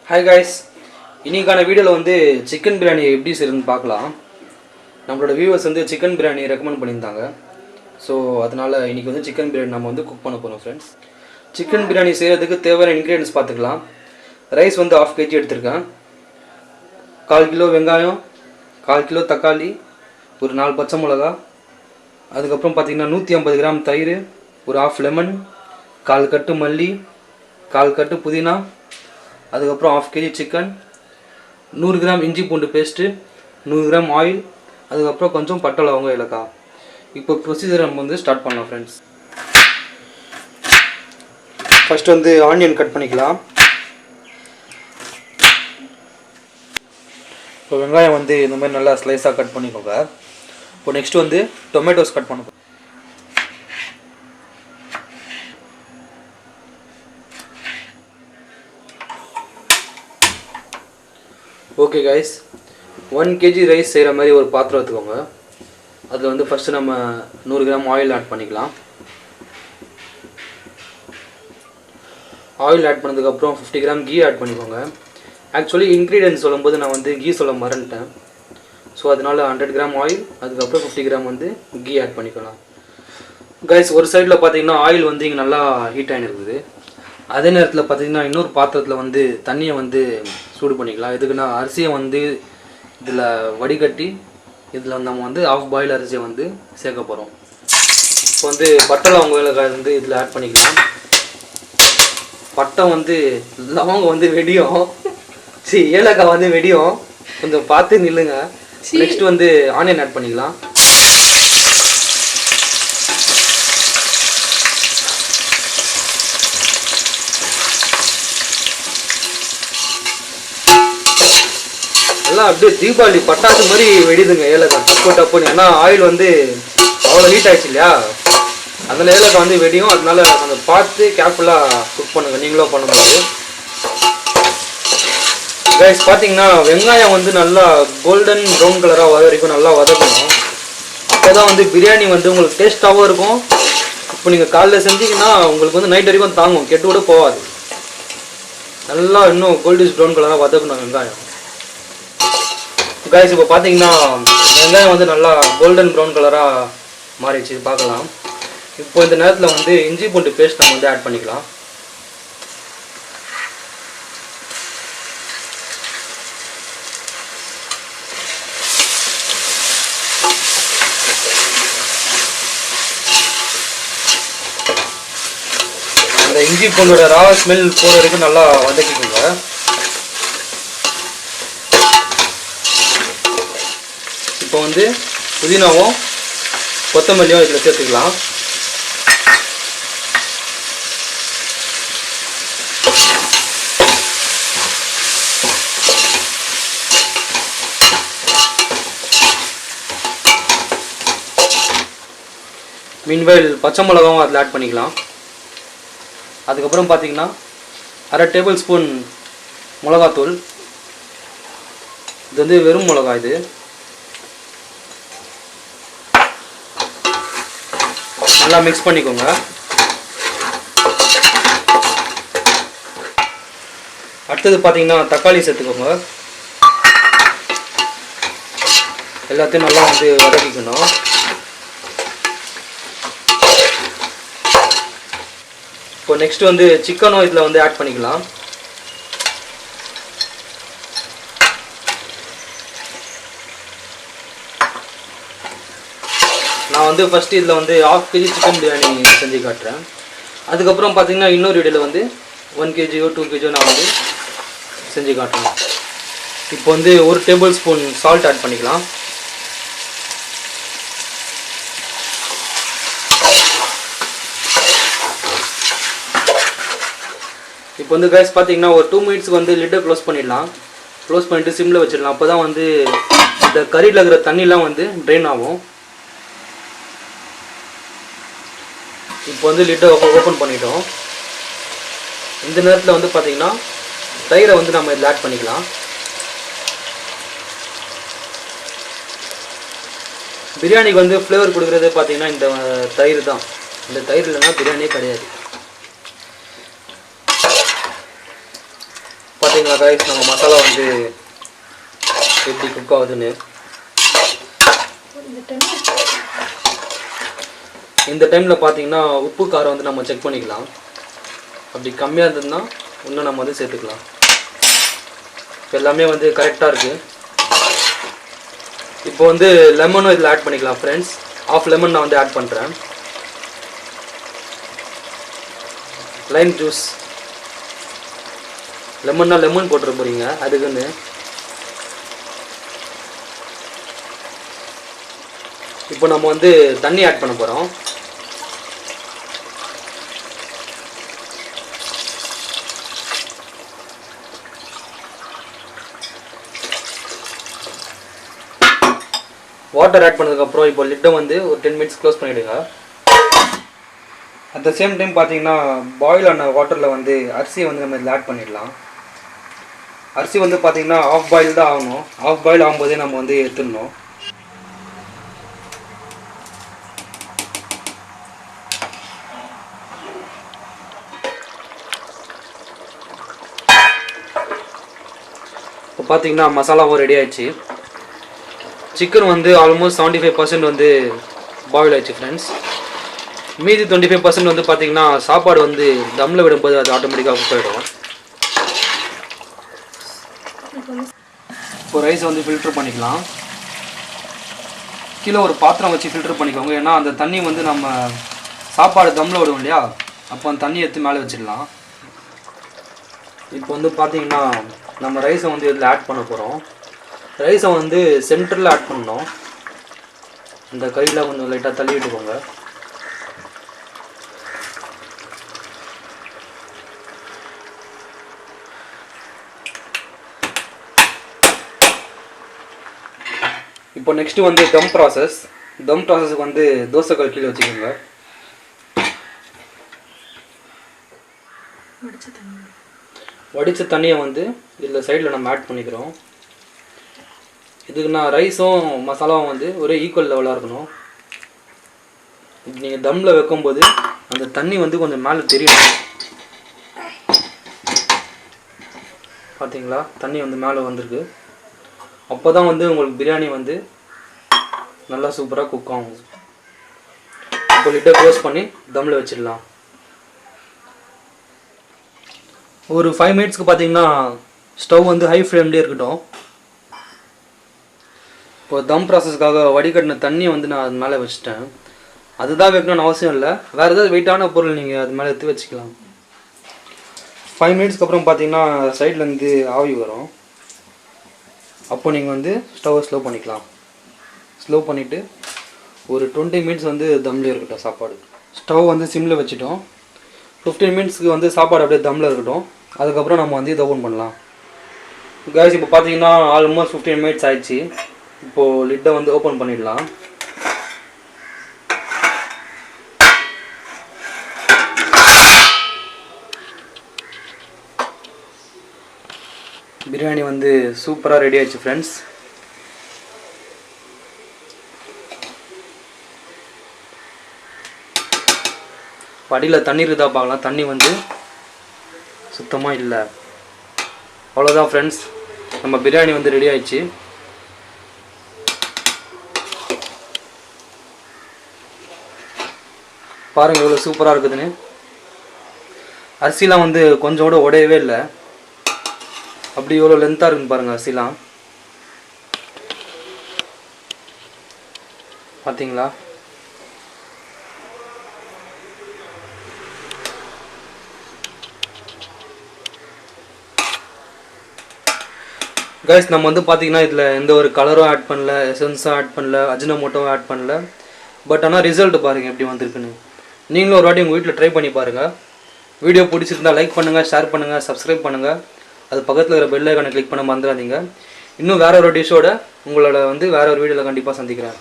Hi guys, இன்றைக்கான வீடியோவில் வந்து சிக்கன் பிரியாணி எப்படி செய்யறதுன்னு பார்க்கலாம். நம்மளோட வியூவர்ஸ் வந்து சிக்கன் பிரியாணி ரெக்கமெண்ட் பண்ணியிருந்தாங்க. ஸோ அதனால் இன்றைக்கி வந்து சிக்கன் பிரியாணி நம்ம வந்து குக் பண்ண போகிறோம் ஃப்ரெண்ட்ஸ். சிக்கன் பிரியாணி செய்கிறதுக்கு தேவையான இன்க்ரீடியன்ஸ் பார்த்துக்கலாம். ரைஸ் வந்து 1/2 kg எடுத்திருக்கேன். 1/4 கிலோ வெங்காயம், 1/4 கிலோ தக்காளி, ஒரு 4 பச்சை மிளகா, அதுக்கப்புறம் பார்த்திங்கன்னா 150 கிராம் தயிர், ஒரு 1/2 லெமன், 1/4 கட்டு மல்லி, 1/4 கட்டு புதினா, அதுக்கப்புறம் 1/2 kg சிக்கன், 100 கிராம் இஞ்சி பூண்டு பேஸ்ட்டு, 100 கிராம் ஆயில், அதுக்கப்புறம் கொஞ்சம் பட்டை லவங்கம் ஏலக்காய். இப்போ ப்ரொசீஜர் நம்ம வந்து ஸ்டார்ட் பண்ணலாம் ஃப்ரெண்ட்ஸ். ஃபர்ஸ்ட் வந்து ஆனியன் கட் பண்ணிக்கலாம். இப்போ வெங்காயம் வந்து இந்த மாதிரி நல்லா ஸ்லைஸாக கட் பண்ணிக்கோங்க. இப்போ நெக்ஸ்ட் வந்து டொமேட்டோஸ் கட் பண்ண. ஓகே கைஸ், 1 kg ரைஸ் செய்கிற மாதிரி ஒரு பாத்திரம் எடுத்துக்கோங்க. அதில் வந்து ஃபஸ்ட்டு நம்ம 100 கிராம் ஆயில் ஆட் பண்ணிக்கலாம். ஆயில் ஆட் பண்ணதுக்கப்புறம் 50 கிராம் கீ ஆட் பண்ணிக்கோங்க. ஆக்சுவலி இன்க்ரீடியன்ஸ் சொல்லும்போது நான் வந்து கீ சொல்ல மறந்துட்டேன். ஸோ அதனால் 100 கிராம் ஆயில், அதுக்கப்புறம் 50 கிராம் வந்து கீ ஆட் பண்ணிக்கலாம். கைஸ், ஒரு சைடில் பார்த்தீங்கன்னா ஆயில் வந்து இங்கே நல்லா ஹீட் ஆகிருக்குது. அதே நேரத்தில் பார்த்திங்கன்னா இன்னொரு பாத்திரத்தில் வந்து தண்ணியை வந்து சூடு பண்ணிக்கலாம். இதுக்குன்னா அரிசியை வந்து இதில் வடிகட்டி இதில் நம்ம வந்து ஆஃப் பாயில் அரிசியை வந்து சேர்க்க போகிறோம். இப்போ வந்து பட்டை லவங்க ஏலக்காய் வந்து இதில் ஆட் பண்ணிக்கலாம். பட்டை வந்து லவங்க வந்து வெடியும், ஏலக்காய் வந்து வெடியும், கொஞ்சம் பார்த்து நில்லுங்க. நெக்ஸ்ட் வந்து ஆனியன் ஆட் பண்ணிக்கலாம். எல்லாம் அப்படியே தீபாவளி பட்டாசு மாதிரி வெடிதுங்க ஏலக்காய் டப்பு டப்புன்னு. ஏன்னா ஆயில் வந்து அவ்வளோ ஹீட் ஆயிடுச்சு இல்லையா, அதில் ஏலக்காய் வந்து வெடியும். அதனால கொஞ்சம் பார்த்து கேர்ஃபுல்லாக குக் பண்ணுங்க நீங்களும் பண்ணும்போது. கைஸ் பார்த்தீங்கன்னா வெங்காயம் வந்து நல்லா கோல்டன் ப்ரௌன் கலராக வர வரைக்கும் நல்லா வதக்கணும். அப்போ தான் வந்து பிரியாணி வந்து உங்களுக்கு டேஸ்ட்டாகவும் இருக்கும். இப்போ நீங்கள் காலைல செஞ்சீங்கன்னா உங்களுக்கு வந்து நைட் வரைக்கும் தாங்கும், கெட்டு கூட போகாது. நல்லா இன்னும் கோல்டிஷ் ப்ரௌன் கலராக வதக்கணும் வெங்காயம். கைஸ், இப்போ பார்த்தீங்கன்னா வெங்காயம் வந்து நல்லா கோல்டன் ப்ரௌன் கலராக மாறிடுச்சு பார்க்கலாம். இப்போ இந்த நேரத்தில் வந்து இஞ்சி பூண்டு பேஸ்ட் நம்ம வந்து ஆட் பண்ணிக்கலாம். அந்த இஞ்சி பூண்டோட ரா ஸ்மெல் போகிற வரைக்கும் நல்லா வதக்கிக்கோங்க. இப்போ வந்து புதினாவும் கொத்தமல்லியும் இதில் சேர்த்துக்கலாம். மீன்வைல் பச்சை மிளகாவும் அதில் ஆட் பண்ணிக்கலாம். அதுக்கப்புறம் பார்த்தீங்கன்னா 1/2 டேபிள் ஸ்பூன் மிளகாத்தூள். இது வந்து வெறும் மிளகா. இது நல்லா மிக்ஸ் பண்ணிக்கோங்க. அடுத்தது பார்த்தீங்கன்னா தக்காளி சேர்த்துக்கோங்க. எல்லாத்தையும் நல்லா வந்து வதக்கிக்கணும். இப்போ நெக்ஸ்ட் வந்து சிக்கனும் இதில் வந்து ஆட் பண்ணிக்கலாம். நான் வந்து ஃபஸ்ட்டு இதில் வந்து 1/2 kg சிக்கன் பிரியாணி செஞ்சு காட்டுறேன். அதுக்கப்புறம் பார்த்தீங்கன்னா இன்னொரு வீடியோவில் வந்து 1 kg 2 kg நான் வந்து செஞ்சு காட்டுறேன். இப்போ வந்து 1 டேபிள் ஸ்பூன் சால்ட் ஆட் பண்ணிக்கலாம். இப்போ வந்து கைஸ் பார்த்தீங்கன்னா ஒரு 2 மினிட்ஸ்க்கு வந்து லிட்டை க்ளோஸ் பண்ணிடலாம். க்ளோஸ் பண்ணிவிட்டு சிம்மில் வச்சிடலாம். அப்போ தான் வந்து இந்த கறியில் இருக்கிற தண்ணிலாம் வந்து ட்ரெயின் ஆகும். இப்போ வந்து லிட்டை ஓப்பன் பண்ணிட்டோம். இந்த நேரத்தில் வந்து பார்த்தீங்கன்னா தயிரை வந்து நம்ம இதில் ஆட் பண்ணிக்கலாம். பிரியாணிக்கு வந்து ஃப்ளேவர் கொடுக்குறது பார்த்தீங்கன்னா இந்த தயிர் தான். இந்த தயிர் இல்லைன்னா பிரியாணியே கிடையாது. பார்த்தீங்களா கைஸ் நம்ம மசாலா வந்து எப்படி குக் ஆகுதுன்னு. இந்த டைமில் பார்த்தீங்கன்னா உப்பு காரம் வந்து நம்ம செக் பண்ணிக்கலாம். அப்படி கம்மியாக இருந்ததுன்னா இன்னும் நம்ம வந்து சேர்த்துக்கலாம். இப்போ எல்லாமே வந்து கரெக்டாக இருக்குது. இப்போ வந்து லெமனும் இதில் ஆட் பண்ணிக்கலாம் ஃப்ரெண்ட்ஸ். ஆஃப் லெமன் நான் வந்து ஆட் பண்ணுறேன். லைம் ஜூஸ், லெமன்னா லெமன் போட்டுற போகிறீங்க அதுக்குன்னு. இப்போ நம்ம வந்து தண்ணி ஆட் பண்ண போகிறோம். வாட்டர் ஆட் பண்ணதுக்கப்புறம் இப்போ லிட்டை வந்து ஒரு 10 மினிட்ஸ் க்ளோஸ் பண்ணிவிடுங்க. அட் த சேம் டைம் பார்த்தீங்கன்னா பாயில் ஆன வாட்டரில் வந்து அரிசியை வந்து நம்ம இதில் ஆட் பண்ணிடலாம். அரிசி வந்து பார்த்தீங்கன்னா ஆஃப் பாயில் தான் ஆகணும். ஆஃப் பாயில் ஆகும்போதே நம்ம வந்து எடுத்துடணும். இப்போ பார்த்தீங்கன்னா மசாலாவும் ரெடி ஆயிடுச்சு. சிக்கன் வந்து ஆல்மோஸ்ட் 75% வந்து பாயில் ஆயிடுச்சு ஃப்ரெண்ட்ஸ். மீதி 25% வந்து பார்த்தீங்கன்னா சாப்பாடு வந்து தம்மில் விடும்போது அது ஆட்டோமேட்டிக்காக குக் ஆகிடும். இப்போ ரைஸை வந்து ஃபில்டர் பண்ணிக்கலாம். கீழே ஒரு பாத்திரம் வச்சு ஃபில்டர் பண்ணிக்கோங்க. ஏன்னா அந்த தண்ணி வந்து நம்ம சாப்பாடு தம்மில் விடுவோம் இல்லையா, அப்போ அந்த தண்ணி எடுத்து மேலே வச்சிடலாம். இப்போ வந்து பார்த்தீங்கன்னா நம்ம ரைஸை வந்து இதில் ஆட் பண்ண போகிறோம். ரைஸை வந்து சென்டரில் ஆட் பண்ணணும். இந்த கையில் கொஞ்சம் லைட்டாக தள்ளி விட்டுக்கோங்க. இப்போ நெக்ஸ்ட்டு வந்து தம் ப்ராசஸ். தம் ப்ராசஸுக்கு வந்து தோசைக்கல் கீழே வச்சுக்கோங்க. வடித்த தண்ணியை வந்து இதில் சைடில் நம்ம ஆட் பண்ணிக்கிறோம். இதுக்கு நான் ரைஸும் மசாலாவும் வந்து ஒரே ஈக்குவல் லெவலாக இருக்கணும். இது நீங்கள் தம்மில் வைக்கும்போது அந்த தண்ணி வந்து கொஞ்சம் மேலே தெரியும். பார்த்தீங்களா, தண்ணி வந்து மேலே வந்திருக்கு. அப்போ தான் வந்து உங்களுக்கு பிரியாணி வந்து நல்லா சூப்பராக குக் ஆகும். இப்போ லிட்டை க்ளோஸ் பண்ணி தம்மில் வச்சிடலாம். ஒரு 5 மினிட்ஸ்க்கு பார்த்தீங்கன்னா ஸ்டவ் வந்து ஹை ஃப்ளேம்லேயே இருக்கட்டும். இப்போ தம் ப்ராசஸ்க்காக வடிகட்டின தண்ணியை வந்து நான் அது மேலே வச்சுட்டேன். அதுதான் வைக்கணும்னு அவசியம் இல்லை. வேறு ஏதாவது வெயிட்டான பொருள் நீங்கள் அது மேலே எடுத்து வச்சுக்கலாம். 5 மினிட்ஸ்க்கு அப்புறம் பார்த்தீங்கன்னா சைட்லேருந்து ஆவி வரும். அப்போ நீங்கள் வந்து ஸ்டவ்வை ஸ்லோ பண்ணிக்கலாம். ஸ்லோ பண்ணிவிட்டு ஒரு 20 மினிட்ஸ் வந்து தம்மில் இருக்கட்டும் சாப்பாடு. ஸ்டவ் வந்து சிம்மில் வச்சுட்டோம். 15 மினிட்ஸ்க்கு வந்து சாப்பாடு அப்படியே தம்மில் இருக்கட்டும். அதுக்கப்புறம் நம்ம வந்து இதை ஓப்பன் பண்ணலாம். கைஸ் இப்போ பார்த்தீங்கன்னா ஆல்மோஸ்ட் 15 மினிட்ஸ் ஆயிடுச்சு. இப்போது லிட்டை வந்து ஓப்பன் பண்ணிடலாம். பிரியாணி வந்து சூப்பராக ரெடி ஆயிடுச்சு ஃப்ரெண்ட்ஸ். படியில் தண்ணீர் இருந்தால் பார்க்கலாம். தண்ணி வந்து சுத்தமாக இல்லை. அவ்வளோதான் ஃப்ரெண்ட்ஸ், நம்ம பிரியாணி வந்து ரெடி ஆயிடுச்சு. பாருங்கள் எவ்வளோ சூப்பராக இருக்குதுன்னு. அரிசிலாம் வந்து கொஞ்சம் கூட உடையவே இல்லை. அப்படி எவ்வளோ லென்த்தாக இருக்குன்னு பாருங்கள் அரிசிலாம். பார்த்தீங்களா? கைஸ் நம்ம வந்து பார்த்தீங்கன்னா இதில் எந்த ஒரு கலரும் ஆட் பண்ணல, எசன்ஸும் ஆட் பண்ணல, அஜினோமோட்டோவும் ஆட் பண்ணல. பட் ஆனால் ரிசல்ட் பாருங்கள் எப்படி வந்திருக்குன்னு. நீங்களும் ஒரு வாட்டி உங்கள் வீட்டில் ட்ரை பண்ணி பாருங்கள். வீடியோ பிடிச்சிருந்தால் லைக் பண்ணுங்கள், ஷேர் பண்ணுங்கள், சப்ஸ்கிரைப் பண்ணுங்கள். அது பக்கத்தில் இருக்கிற பெல் ஐகானை கிளிக் பண்ண மறந்துடாதீங்க. இன்னும் வேற ஒரு டிஷ்ஷோட உங்களோட வந்து வேற ஒரு வீடியோவில் கண்டிப்பாக சந்திக்கிறேன்.